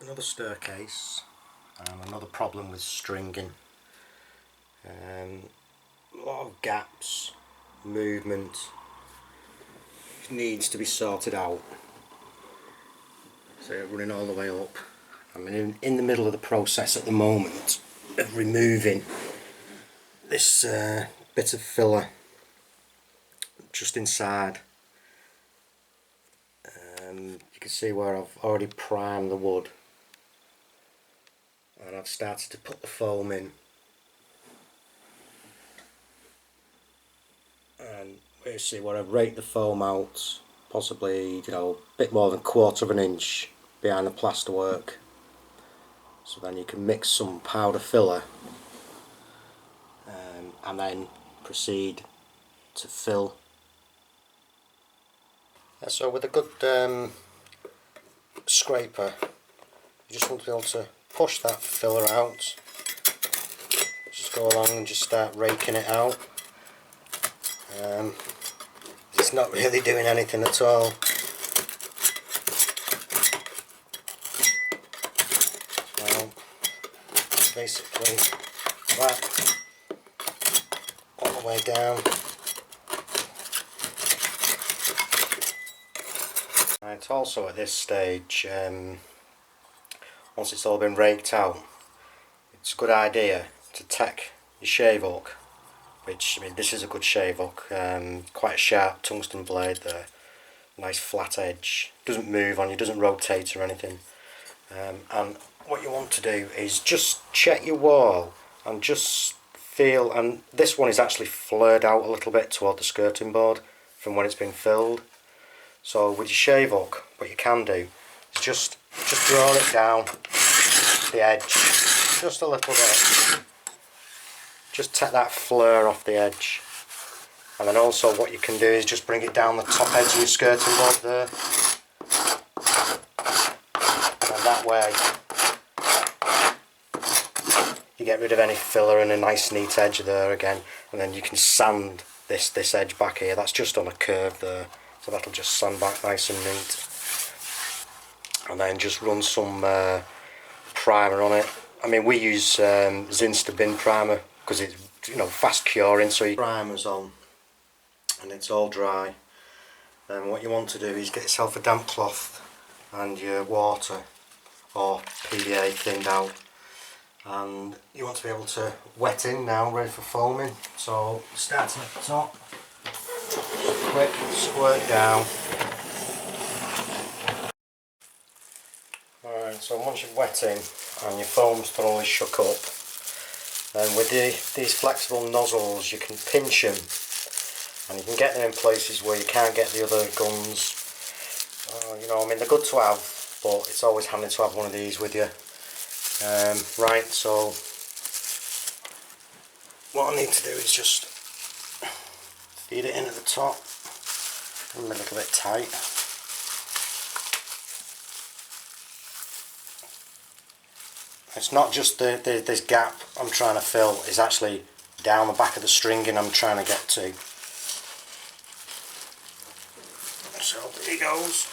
Another staircase, another problem with stringing. A lot of gaps, movement needs to be sorted out. So running all the way up. I'm in the middle of the process at the moment of removing this bit of filler just inside. You can see where I've already primed the wood, and I've started to put the foam in, and you see where I've raked the foam out, possibly a bit more than 1/4 of an inch behind the plasterwork. So then you can mix some powder filler and then proceed to fill. So with a good scraper, you just want to be able to push that filler out. Just go along and just start raking it out. It's not really doing anything at all. So basically that all the way down. It's also at this stage, once it's all been raked out, it's a good idea to take your shave hook, which, this is a good shave hook, quite a sharp tungsten blade there, nice flat edge, doesn't move on you, doesn't rotate or anything. And what you want to do is just check your wall and just feel, and this one is actually flared out a little bit toward the skirting board from when it's been filled. So with your shave hook, what you can do is just draw it down the edge, just a little bit. Just take that flare off the edge. And then also what you can do is just bring it down the top edge of your skirting board there. And that way you get rid of any filler and a nice neat edge there again. And then you can sand this edge back here. That's just on a curve there. So that'll just sand back nice and neat. And then just run some primer on it. We use Zinsta bin primer because it's fast curing, so your primer's on and it's all dry. Then what you want to do is get yourself a damp cloth and your water or PVA thinned out, and you want to be able to wet in now, ready for foaming. So starting at the top, quick squirt down. Alright, so once you've wet in and your foam's thoroughly shook up, then with these flexible nozzles you can pinch them, and you can get them in places where you can't get the other guns. They're good to have, but it's always handy to have one of these with you. Right, so what I need to do is just feed it in at the top. I'm a little bit tight. It's not just this gap I'm trying to fill, it's actually down the back of the stringing I'm trying to get to. So there he goes.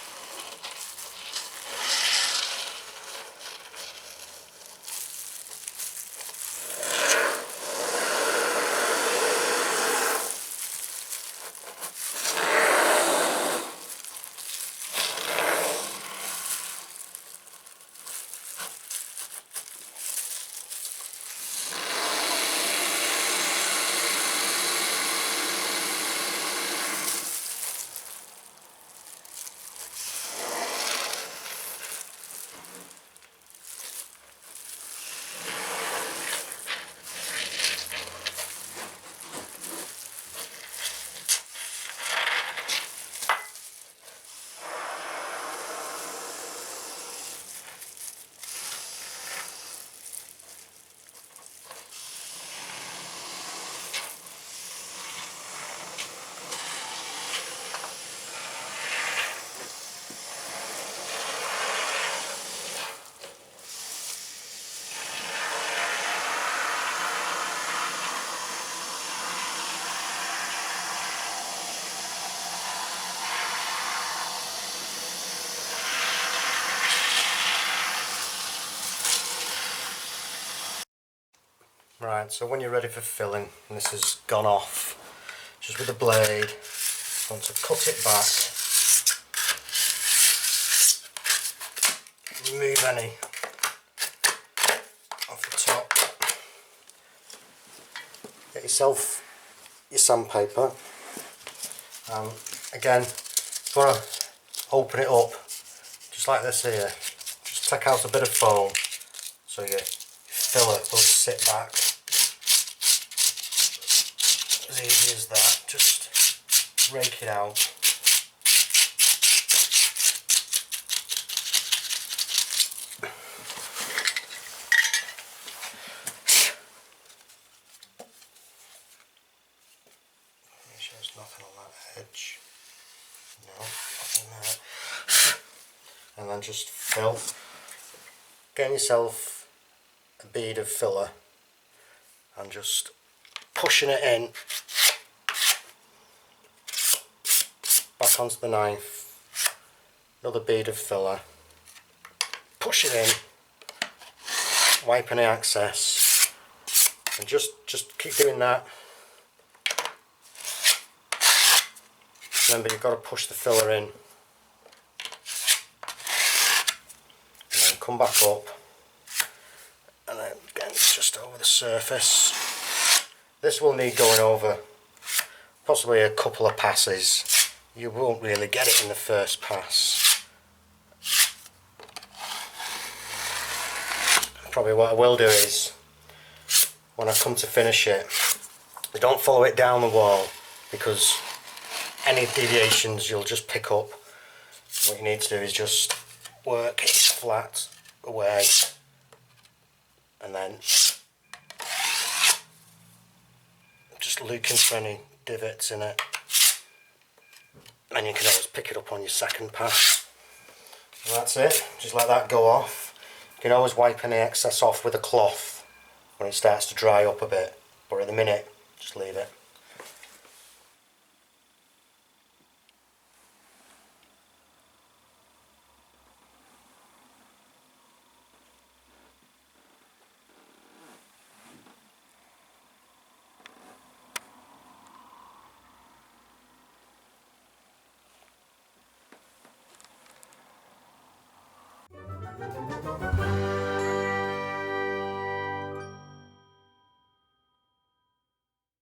Right, so when you're ready for filling, and this has gone off, just with the blade, you want to cut it back, remove any off the top, get yourself your sandpaper, and again, if you want to open it up, just like this here, just take out a bit of foam, so your fillet will sit back. As easy as that, just rake it out. Make sure there's nothing on that edge. No, nothing there. And then just fill. Get yourself a bead of filler and just pushing it in back onto the knife, another bead of filler, push it in, wipe any excess, and just keep doing that. Remember, you've got to push the filler in, and then come back up, and then again just over the surface. This will need going over possibly a couple of passes. You won't really get it in the first pass. Probably what I will do is, when I come to finish it, don't follow it down the wall, because any deviations you'll just pick up. What you need to do is just work it flat away, and then just looking for any divots in it, and you can always pick it up on your second pass. And that's it, just let that go off. You can always wipe any excess off with a cloth when it starts to dry up a bit, but at the minute just leave it.